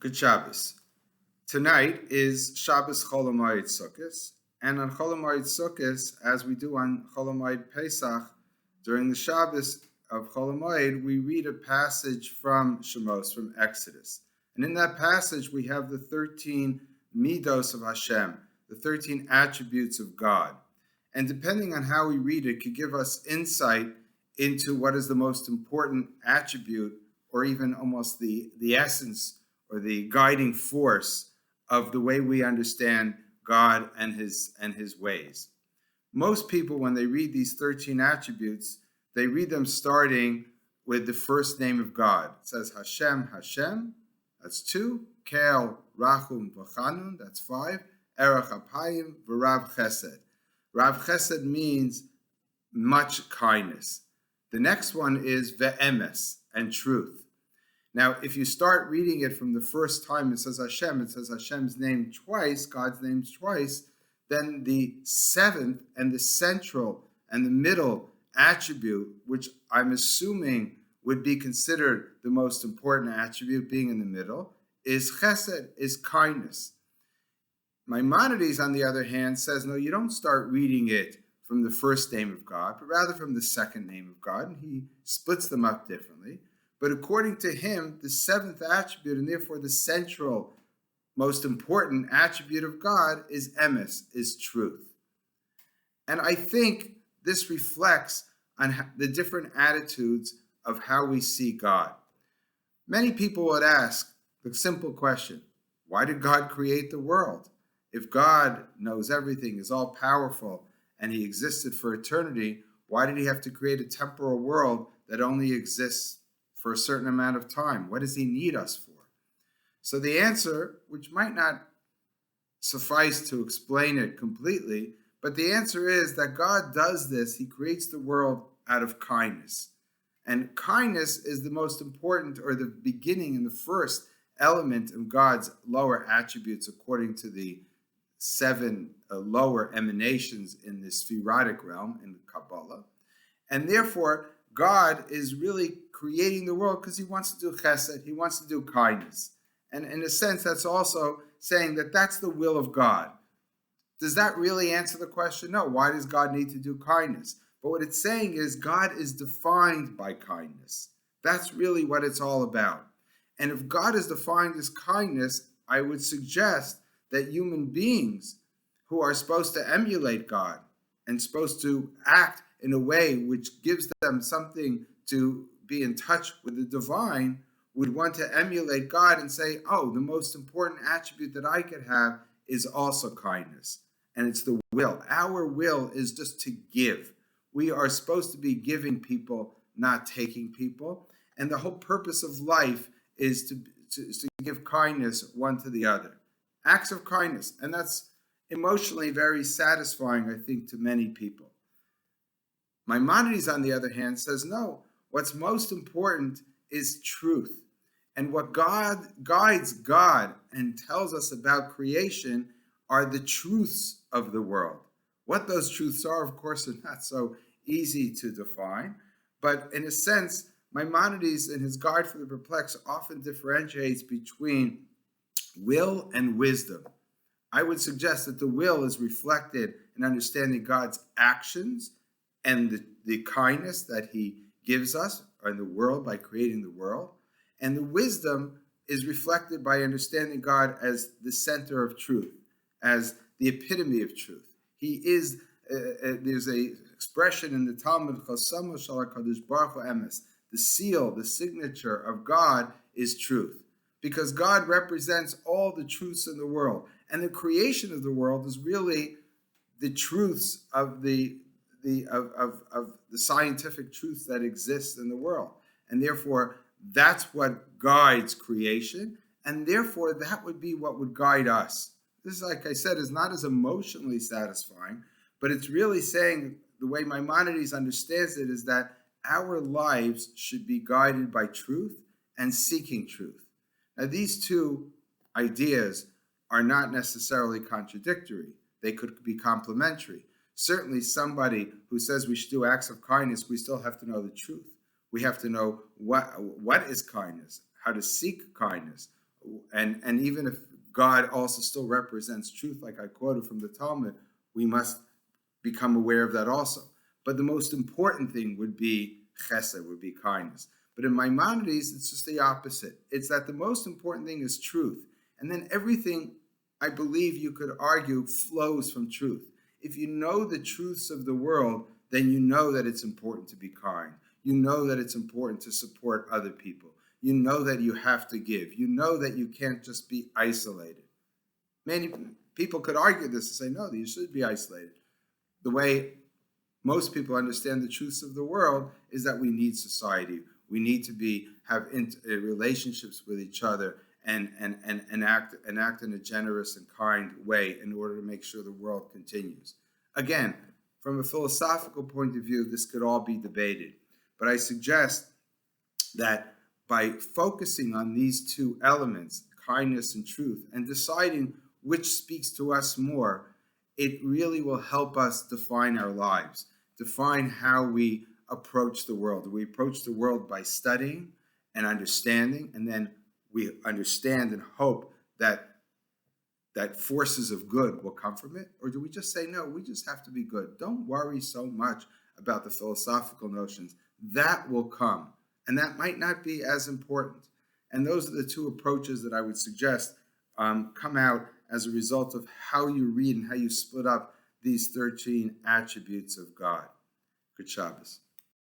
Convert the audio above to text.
Good Shabbos. Tonight is Shabbos Chol Hamoed Sukkos, and on Chol Hamoed Sukkos, as we do on Chol Hamoed Pesach, during the Shabbos of Chol Hamoed, we read a passage from Shemos, from Exodus. And in that passage, we have the 13 midos of Hashem, the 13 attributes of God. And depending on how we read it, could give us insight into what is the most important attribute, or even almost the essence or the guiding force of the way we understand God and his ways. Most people, when they read these 13 attributes, they read them starting with the first name of God. It says Hashem, Hashem, that's 2. Kel, Rachum, V'chanun, that's 5. Erech Apayim, V'rav Chesed. Rav Chesed means much kindness. The next one is Ve'emes, and truth. Now, if you start reading it from the first time it says Hashem's name twice, God's name twice, then the seventh and the central and the middle attribute, which I'm assuming would be considered the most important attribute, being in the middle, is chesed, is kindness. Maimonides, on the other hand, says, no, you don't start reading it from the first name of God, but rather from the second name of God, and he splits them up differently. But according to him, the seventh attribute, and therefore the central, most important attribute of God, is emes, is truth. And I think this reflects on the different attitudes of how we see God. Many people would ask the simple question, why did God create the world? If God knows everything, is all powerful, and he existed for eternity, why did he have to create a temporal world that only exists for a certain amount of time? What does he need us for? So the answer, which might not suffice to explain it completely, but the answer is that God does this. He creates the world out of kindness. And kindness is the most important, or the beginning and the first element of God's lower attributes, according to the 7 lower emanations in the Sephirotic realm in the Kabbalah. And therefore, God is really creating the world because he wants to do chesed, he wants to do kindness. And in a sense, that's also saying that that's the will of God. Does that really answer the question? No. Why does God need to do kindness? But what it's saying is God is defined by kindness. That's really what it's all about. And if God is defined as kindness, I would suggest that human beings who are supposed to emulate God and supposed to act in a way which gives them something to be in touch with the divine would want to emulate God and say, oh, the most important attribute that I could have is also kindness. And it's the will. Our will is just to give. We are supposed to be giving people, not taking people. And the whole purpose of life is to give kindness one to the other. Acts of kindness. And that's emotionally very satisfying, I think, to many people. Maimonides, on the other hand, says, no, what's most important is truth. And what God guides God and tells us about creation are the truths of the world. What those truths are, of course, are not so easy to define. But in a sense, Maimonides, in his Guide for the Perplexed, often differentiates between will and wisdom. I would suggest that the will is reflected in understanding God's actions and the kindness that he gives us in the world by creating the world. And the wisdom is reflected by understanding God as the center of truth, as the epitome of truth. He is, there's a expression in the Talmud, Chosamo Shel HaKadosh Baruch Hu Emes. The seal, the signature of God is truth, because God represents all the truths in the world. And the creation of the world is really the truths of the scientific truths that exist in the world. And therefore, that's what guides creation. And therefore, that would be what would guide us. This, like I said, is not as emotionally satisfying, but it's really saying, the way Maimonides understands it, is that our lives should be guided by truth and seeking truth. Now, these two ideas are not necessarily contradictory. They could be complementary. Certainly, somebody who says we should do acts of kindness, we still have to know the truth. We have to know what is kindness, how to seek kindness, and even if God also still represents truth, like I quoted from the Talmud, we must become aware of that also. But the most important thing would be chesed, would be kindness. But in Maimonides, it's just the opposite. It's that the most important thing is truth. And then everything, I believe you could argue, flows from truth. If you know the truths of the world, then you know that it's important to be kind. You know that it's important to support other people. You know that you have to give. You know that you can't just be isolated. Many people could argue this and say, no, you should be isolated. The way most people understand the truths of the world is that we need society. We need to have relationships with each other and act in a generous and kind way in order to make sure the world continues. Again, from a philosophical point of view, this could all be debated. But I suggest that by focusing on these two elements, kindness and truth, and deciding which speaks to us more, it really will help us define our lives, define how we approach the world. We approach the world by studying and understanding, and then we understand and hope that forces of good will come from it? Or do we just say, no, we just have to be good? Don't worry so much about the philosophical notions. That will come, and that might not be as important. And those are the two approaches that I would suggest come out as a result of how you read and how you split up these 13 attributes of God. Good Shabbos.